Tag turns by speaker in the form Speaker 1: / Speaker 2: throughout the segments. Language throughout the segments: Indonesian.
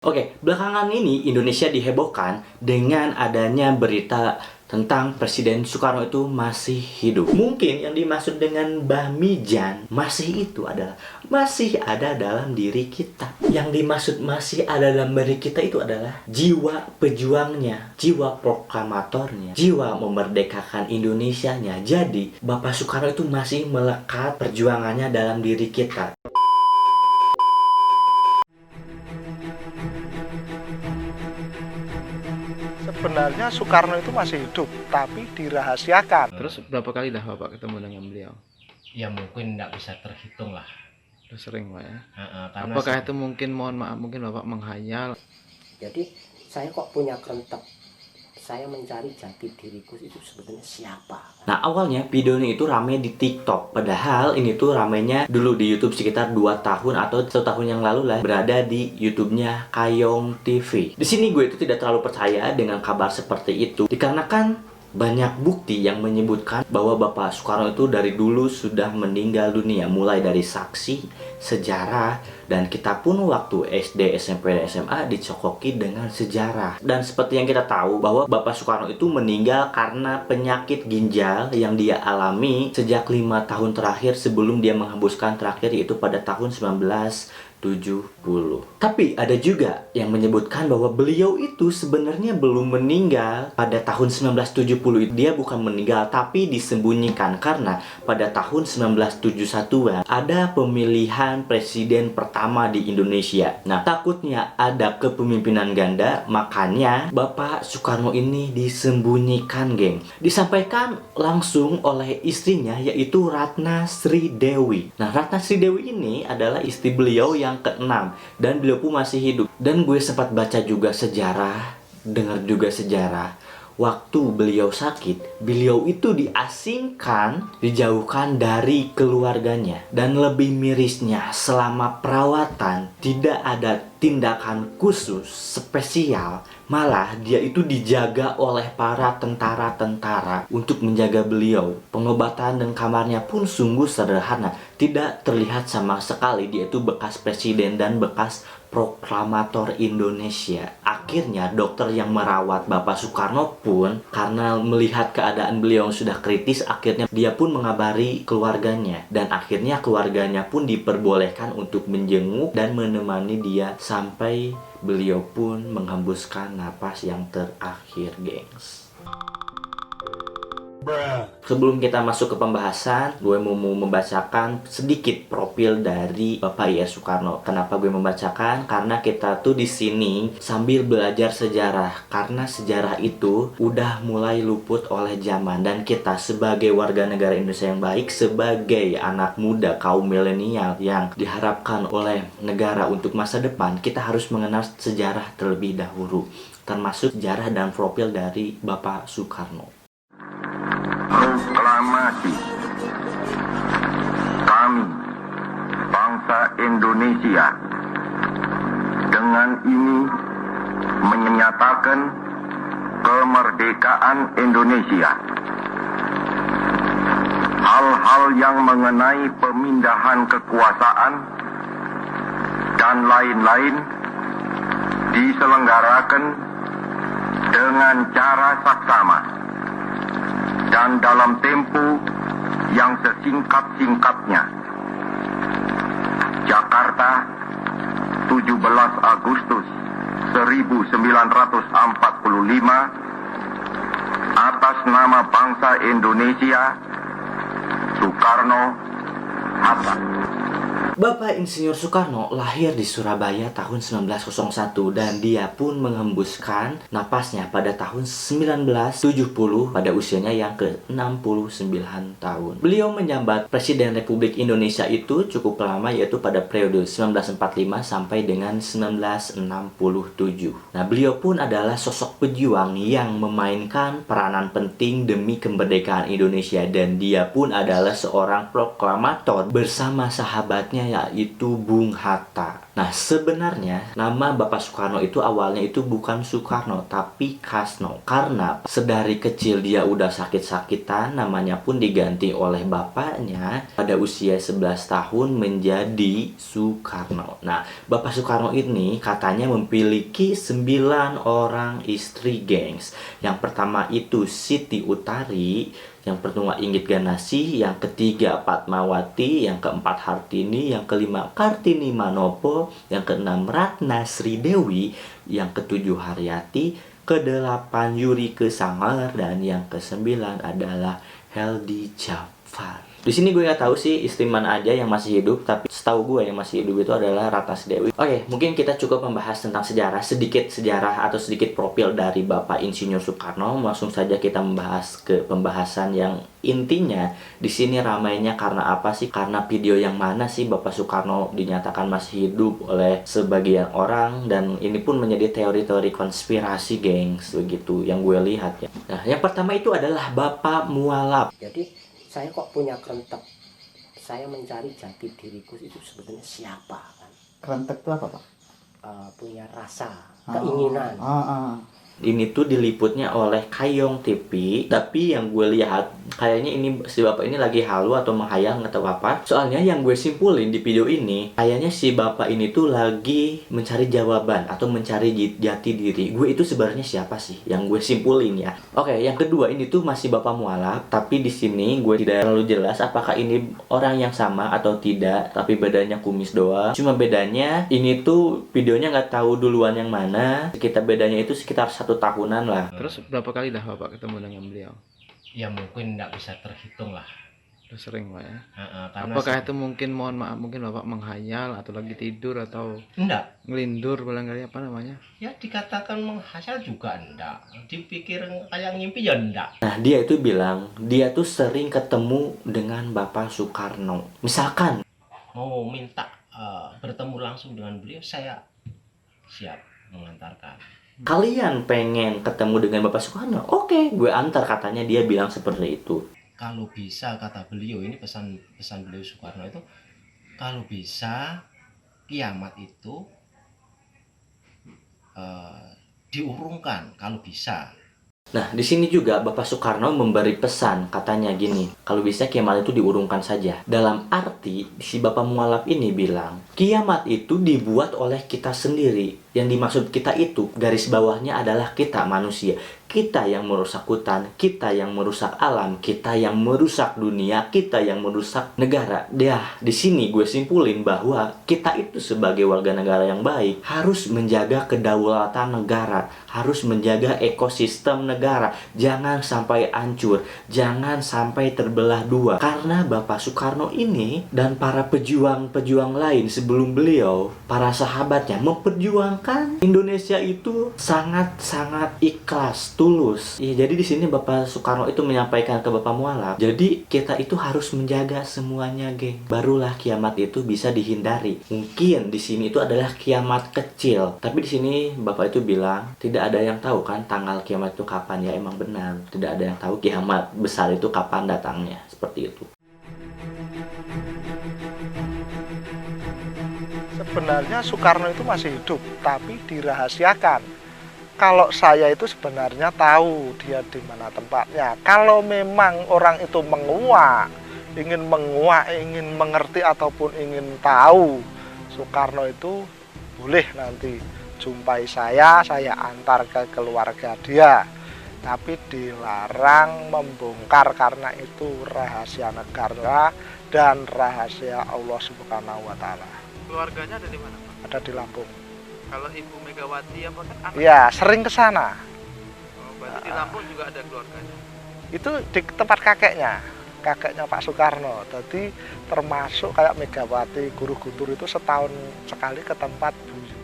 Speaker 1: Oke, belakangan ini Indonesia dihebohkan dengan adanya berita tentang Presiden Soekarno itu masih hidup. Mungkin yang dimaksud dengan Bamijan masih itu adalah masih ada dalam diri kita. Yang dimaksud masih ada dalam diri kita itu adalah jiwa pejuangnya, jiwa proklamatornya, jiwa memerdekakan Indonesianya. Jadi, Bapak Soekarno itu masih melekat perjuangannya dalam diri kita.
Speaker 2: Sebenarnya Soekarno itu masih hidup, tapi dirahasiakan.
Speaker 3: Terus berapa kali dah Bapak ketemu dengan beliau?
Speaker 4: Ya mungkin nggak bisa terhitung lah.
Speaker 3: Udah sering Pak ya?
Speaker 4: Karena
Speaker 3: Apakah itu mungkin, mohon maaf, mungkin Bapak menghayal?
Speaker 5: Jadi saya kok punya kerentek, saya mencari jati diriku itu sebenarnya siapa.
Speaker 1: Nah, awalnya video ini itu rame di TikTok. Padahal ini tuh ramenya dulu di YouTube sekitar 2 tahun atau 1 tahun yang lalu lah, berada di YouTube-nya Kayong TV. Di sini gue itu tidak terlalu percaya dengan kabar seperti itu dikarenakan banyak bukti yang menyebutkan bahwa Bapak Soekarno itu dari dulu sudah meninggal dunia, mulai dari saksi, sejarah, dan kita pun waktu SD, SMP, dan SMA dicokoki dengan sejarah. Dan seperti yang kita tahu bahwa Bapak Soekarno itu meninggal karena penyakit ginjal yang dia alami sejak 5 tahun terakhir sebelum dia menghembuskan terakhir, yaitu pada tahun 1970. Tapi ada juga yang menyebutkan bahwa beliau itu sebenarnya belum meninggal pada tahun 1970. Dia bukan meninggal tapi disembunyikan karena pada tahun 1971 ada pemilihan presiden pertama di Indonesia. Nah, takutnya ada kepemimpinan ganda, makanya Bapak Soekarno ini disembunyikan, geng. Disampaikan langsung oleh istrinya, yaitu Ratna Sri Dewi. Nah, Ratna Sri Dewi ini adalah istri beliau yang ke-6 dan beliau pun masih hidup. Dan gue sempat baca juga sejarah, dengar juga sejarah. Waktu beliau sakit, beliau itu diasingkan, dijauhkan dari keluarganya. Dan lebih mirisnya, selama perawatan tidak ada tindakan khusus, spesial. Malah dia itu dijaga oleh para tentara-tentara untuk menjaga beliau. Pengobatan dan kamarnya pun sungguh sederhana. Tidak terlihat sama sekali dia itu bekas presiden dan bekas proklamator Indonesia. Akhirnya dokter yang merawat Bapak Soekarno pun karena melihat keadaan beliau yang sudah kritis, akhirnya dia pun mengabari keluarganya. Dan akhirnya keluarganya pun diperbolehkan untuk menjenguk dan menemani dia sampai beliau pun menghembuskan napas yang terakhir, gengs. Sebelum kita masuk ke pembahasan, gue mau membacakan sedikit profil dari Bapak I.S. Soekarno. Kenapa gue membacakan? Karena kita tuh di sini sambil belajar sejarah. Karena sejarah itu udah mulai luput oleh zaman, dan kita sebagai warga negara Indonesia yang baik, sebagai anak muda kaum milenial yang diharapkan oleh negara untuk masa depan, kita harus mengenal sejarah terlebih dahulu, termasuk sejarah dan profil dari Bapak Soekarno.
Speaker 6: Proklamasi. Kami, bangsa Indonesia, dengan ini menyatakan kemerdekaan Indonesia. Hal-hal yang mengenai pemindahan kekuasaan dan lain-lain diselenggarakan dengan cara saksama dan dalam tempo yang sesingkat-singkatnya. Jakarta, 17 Agustus 1945, atas nama bangsa Indonesia, Soekarno-Hatta.
Speaker 1: Bapak Insinyur Soekarno lahir di Surabaya tahun 1901 dan dia pun menghembuskan napasnya pada tahun 1970 pada usianya yang ke-69 tahun. Beliau menjabat Presiden Republik Indonesia itu cukup lama, yaitu pada periode 1945 sampai dengan 1967. Nah, beliau pun adalah sosok pejuang yang memainkan peranan penting demi kemerdekaan Indonesia, dan dia pun adalah seorang proklamator bersama sahabatnya yaitu Bung Hatta. Nah, sebenarnya nama Bapak Soekarno itu awalnya itu bukan Soekarno, tapi Kasno. Karena sedari kecil dia udah sakit-sakitan, namanya pun diganti oleh bapaknya pada usia 11 tahun menjadi Soekarno. Nah, Bapak Soekarno ini katanya memiliki 9 orang istri, gengs. Yang pertama itu Siti Utari, yang kedua Inggit Ganasih, yang ketiga Fatmawati, yang keempat Hartini, yang kelima Kartini Manopo, yang keenam Ratna Sri Dewi, yang ketujuh Haryati, kedelapan Yurike Sanger, dan yang kesembilan adalah Heldi Jafar. Di sini gue nggak tahu sih istri mana aja yang masih hidup, tapi setahu gue yang masih hidup itu adalah Ratna Sri Dewi. Oke, mungkin kita cukup membahas tentang sejarah, sedikit sejarah atau sedikit profil dari Bapak Insinyur Soekarno. Langsung saja kita membahas ke pembahasan yang intinya di sini ramainya karena apa sih? Karena video yang mana sih Bapak Soekarno dinyatakan masih hidup oleh sebagian orang, dan ini pun menjadi teori-teori konspirasi, gengs, begitu yang gue lihat ya. Nah, yang pertama itu adalah Bapak Mualaf.
Speaker 5: Jadi saya kok punya kerentek. Saya mencari jati diriku itu sebenarnya siapa kan?
Speaker 7: Kerentek itu apa, Pak?
Speaker 5: Punya rasa, keinginan.
Speaker 1: Ini tuh diliputnya oleh Kayong TV, tapi yang gue lihat kayaknya ini si bapak ini lagi halu atau menghayal, nggak tahu apa. Soalnya yang gue simpulin di video ini, kayaknya si bapak ini tuh lagi mencari jawaban atau mencari jati diri. Gue itu sebenarnya siapa sih? Yang gue simpulin ya. Oke, yang kedua ini tuh masih Bapak Mualaf, tapi di sini gue tidak terlalu jelas apakah ini orang yang sama atau tidak, tapi bedanya kumis doang. Cuma bedanya ini tuh videonya nggak tahu duluan yang mana. Kita bedanya itu sekitar 1 tahunan lah.
Speaker 3: Terus berapa kali dah Bapak ketemu dengan beliau?
Speaker 4: Ya mungkin nggak bisa terhitung lah.
Speaker 3: Udah sering Pak ya.
Speaker 4: Karena
Speaker 3: Apakah itu mungkin, mohon maaf, mungkin Bapak menghayal atau lagi tidur atau
Speaker 4: enggak,
Speaker 3: ngelindur barangkali, apa namanya?
Speaker 4: ya dikatakan menghayal juga enggak, dipikir kayak ngimpi ya enggak.
Speaker 1: Nah, dia itu bilang dia tuh sering ketemu dengan Bapak Soekarno. Misalkan
Speaker 4: Mau minta bertemu langsung dengan beliau, saya siap mengantarkan.
Speaker 1: kalian pengen ketemu dengan Bapak Soekarno, oke, gue antar, katanya dia bilang seperti itu.
Speaker 4: Kalau bisa, kata beliau, ini pesan beliau Soekarno itu, kalau bisa kiamat itu diurungkan kalau bisa.
Speaker 1: Nah, di sini juga Bapak Soekarno memberi pesan, katanya gini, kalau bisa kiamat itu diurungkan saja. Dalam arti, si Bapak Mualaf ini bilang, kiamat itu dibuat oleh kita sendiri. Yang dimaksud kita itu, garis bawahnya adalah kita manusia. Kita yang merusak hutan, kita yang merusak alam, kita yang merusak dunia, kita yang merusak negara. Di sini gue simpulin bahwa kita itu sebagai warga negara yang baik harus menjaga kedaulatan negara, harus menjaga ekosistem negara. Jangan sampai hancur, jangan sampai terbelah dua. Karena Bapak Soekarno ini dan para pejuang-pejuang lain sebelum beliau, para sahabatnya memperjuangkan Indonesia itu sangat-sangat ikhlas, tulus. Ya, jadi di sini Bapak Soekarno itu menyampaikan ke Bapak Mualaf, jadi kita itu harus menjaga semuanya, geng. Barulah kiamat itu bisa dihindari. Mungkin di sini itu adalah kiamat kecil, tapi di sini Bapak itu bilang tidak ada yang tahu kan tanggal kiamat itu kapan. Ya emang benar, tidak ada yang tahu kiamat besar itu kapan datangnya, seperti itu.
Speaker 2: Sebenarnya Soekarno itu masih hidup, tapi dirahasiakan. Kalau saya itu sebenarnya tahu dia di mana tempatnya. Kalau memang orang itu ingin mengerti ataupun ingin tahu Soekarno itu, boleh nanti jumpai saya antar ke keluarga dia. Tapi dilarang membongkar karena itu rahasia negara dan rahasia Allah Subhanahu wa Ta'ala.
Speaker 8: Keluarganya ada di mana, Pak?
Speaker 2: Ada di Lampung.
Speaker 8: Kalau Ibu Megawati apa kan anak?
Speaker 2: Ya, sering ke sana.
Speaker 8: Oh, berarti di Lampung juga ada keluarganya.
Speaker 2: Itu di tempat kakeknya Pak Soekarno. Jadi termasuk kayak Megawati, Guru Guntur itu setahun sekali ke tempat buyut.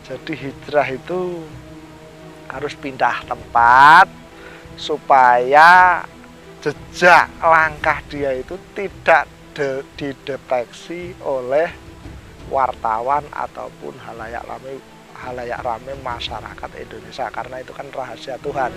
Speaker 2: Jadi hijrah itu harus pindah tempat supaya jejak langkah dia itu tidak dideteksi oleh wartawan ataupun halayak rame masyarakat Indonesia, karena itu kan rahasia Tuhan.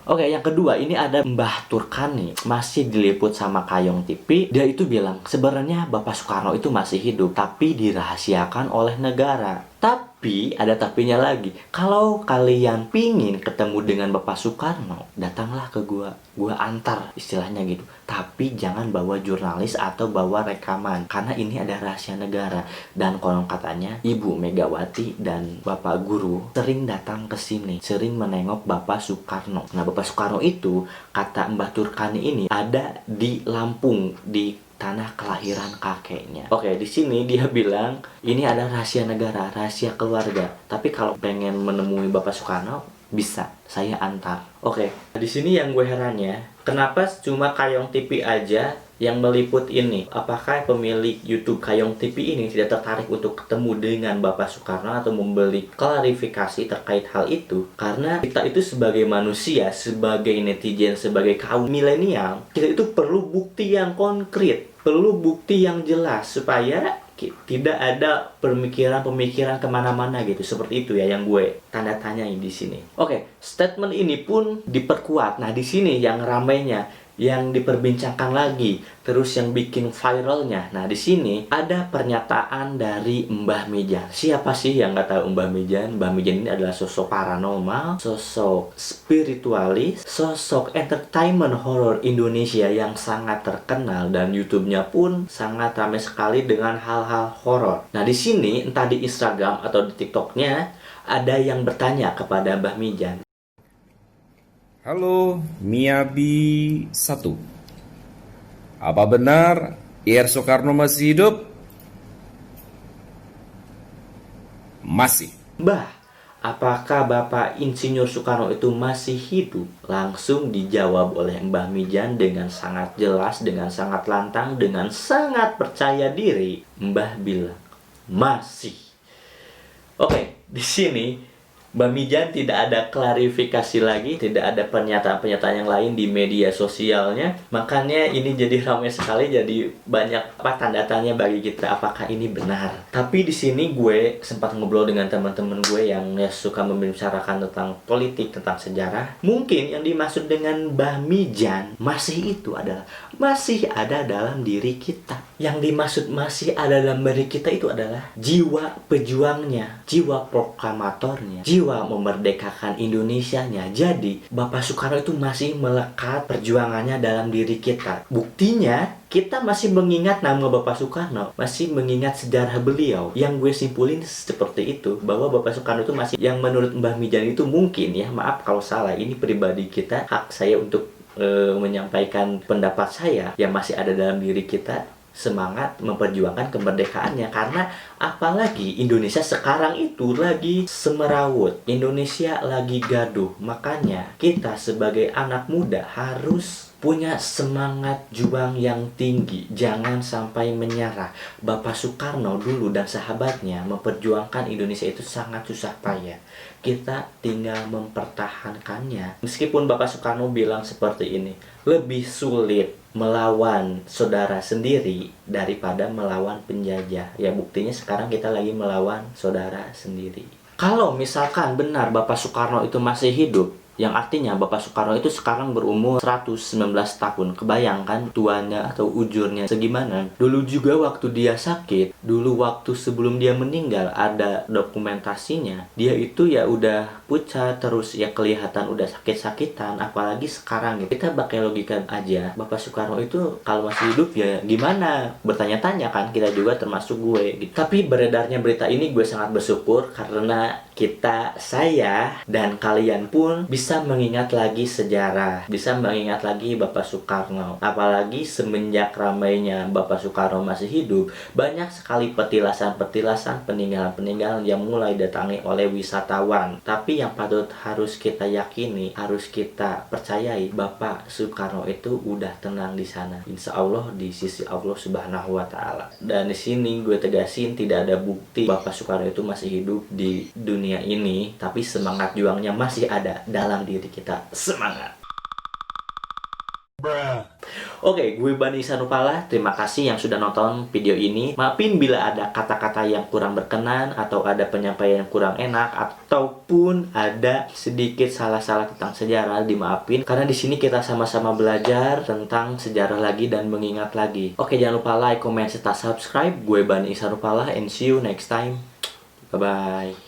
Speaker 1: Oke, yang kedua ini ada Mbah Turkani, masih diliput sama Kayong TV. Dia itu bilang sebenarnya Bapak Soekarno itu masih hidup, tapi dirahasiakan oleh negara. Tapi ada tapinya lagi. Kalau kalian pingin ketemu dengan Bapak Soekarno, datanglah ke gua antar, istilahnya gitu. Tapi jangan bawa jurnalis atau bawa rekaman, karena ini ada rahasia negara. Dan konon katanya Ibu Megawati dan Bapak Guru sering datang ke sini, sering menengok Bapak Soekarno. Nah, Bapak Soekarno itu, kata Mbah Turkani ini, ada di Lampung, di tanah kelahiran kakeknya. Oke, di sini dia bilang ini ada rahasia negara, rahasia keluarga. Tapi kalau pengen menemui Bapak Soekarno, bisa, saya antar. Oke, di sini yang gue herannya, kenapa cuma Kayong TV aja yang meliput ini? Apakah pemilik YouTube Kayong TV ini tidak tertarik untuk ketemu dengan Bapak Soekarno atau membeli klarifikasi terkait hal itu? Karena kita itu sebagai manusia, sebagai netizen, sebagai kaum milenial, kita itu perlu bukti yang konkret, perlu bukti yang jelas supaya tidak ada pemikiran-pemikiran kemana-mana gitu. Seperti itu ya yang gue tanda tanyain di sini. Oke, statement ini pun diperkuat. Nah, di sini yang ramainya, yang diperbincangkan lagi, terus yang bikin viralnya. Nah, di sini ada pernyataan dari Mbah Mijan. Siapa sih yang nggak tahu Mbah Mijan? Mbah Mijan ini adalah sosok paranormal, sosok spiritualis, sosok entertainment horror Indonesia yang sangat terkenal, dan YouTube-nya pun sangat ramai sekali dengan hal-hal horor. Nah, di sini entah di Instagram atau di TikTok-nya ada yang bertanya kepada Mbah Mijan.
Speaker 7: Halo, Miyabi 1. Apa benar Ir Soekarno masih hidup? Masih.
Speaker 1: Mbah, apakah Bapak Insinyur Soekarno itu masih hidup? Langsung dijawab oleh Mbah Mijan dengan sangat jelas, dengan sangat lantang, dengan sangat percaya diri. Mbah bilang, masih. Oke, di sini Mbah Mijan tidak ada klarifikasi lagi, tidak ada pernyataan-pernyataan yang lain di media sosialnya. Makanya ini jadi ramai sekali, jadi banyak tanda tanya bagi kita apakah ini benar. Tapi di sini gue sempat ngobrol dengan teman-teman gue yang suka membicarakan tentang politik, tentang sejarah. Mungkin yang dimaksud dengan Mbah Mijan masih itu adalah masih ada dalam diri kita. Yang dimaksud masih ada dalam diri kita itu adalah jiwa pejuangnya, jiwa proklamatornya, jiwa memerdekakan Indonesianya. Jadi Bapak Soekarno itu masih melekat perjuangannya dalam diri kita. Buktinya kita masih mengingat nama Bapak Soekarno, masih mengingat sejarah beliau. Yang gue simpulin seperti itu, bahwa Bapak Soekarno itu masih, yang menurut Mbah Mijan itu mungkin ya, maaf kalau salah, ini pribadi kita, hak saya untuk menyampaikan pendapat saya, yang masih ada dalam diri kita, semangat memperjuangkan kemerdekaannya. Karena apalagi Indonesia sekarang itu lagi semerawut, Indonesia lagi gaduh. Makanya kita sebagai anak muda harus punya semangat juang yang tinggi, jangan sampai menyerah. Bapak Soekarno dulu dan sahabatnya memperjuangkan Indonesia itu sangat susah payah. Kita tinggal mempertahankannya. Meskipun Bapak Soekarno bilang seperti ini, lebih sulit melawan saudara sendiri daripada melawan penjajah. Ya, buktinya sekarang kita lagi melawan saudara sendiri. Kalau misalkan benar Bapak Soekarno itu masih hidup, yang artinya Bapak Soekarno itu sekarang berumur 119 tahun. Kebayangkan tuanya atau ujurnya segimana. Dulu juga waktu dia sakit, dulu waktu sebelum dia meninggal, ada dokumentasinya. Dia itu ya udah pucat, terus ya kelihatan udah sakit-sakitan. Apalagi sekarang gitu. Kita pakai logika aja, Bapak Soekarno itu kalau masih hidup ya gimana? Bertanya-tanya kan, kita juga termasuk gue gitu. Tapi beredarnya berita ini gue sangat bersyukur, karena saya dan kalian pun bisa mengingat lagi sejarah, bisa mengingat lagi Bapak Soekarno. Apalagi semenjak ramainya Bapak Soekarno masih hidup, banyak sekali petilasan-petilasan, peninggalan-peninggalan yang mulai datangi oleh wisatawan. Tapi yang patut harus kita yakini, harus kita percayai, Bapak Soekarno itu udah tenang di sana. Insya Allah di sisi Allah Subhanahu wa Ta'ala. Dan di sini gue tegasin, tidak ada bukti Bapak Soekarno itu masih hidup di dunia ini, tapi semangat juangnya masih ada dalam diri kita. Semangat. Oke, gue Bani Sanupala. Terima kasih yang sudah nonton video ini. Maafin bila ada kata-kata yang kurang berkenan, atau ada penyampaian yang kurang enak, atau kalaupun ada sedikit salah-salah tentang sejarah, dimaafin karena di sini kita sama-sama belajar tentang sejarah lagi dan mengingat lagi. Oke, jangan lupa like, comment, serta subscribe. Gue Bani Ihsan Rupalah and see you next time. Bye bye.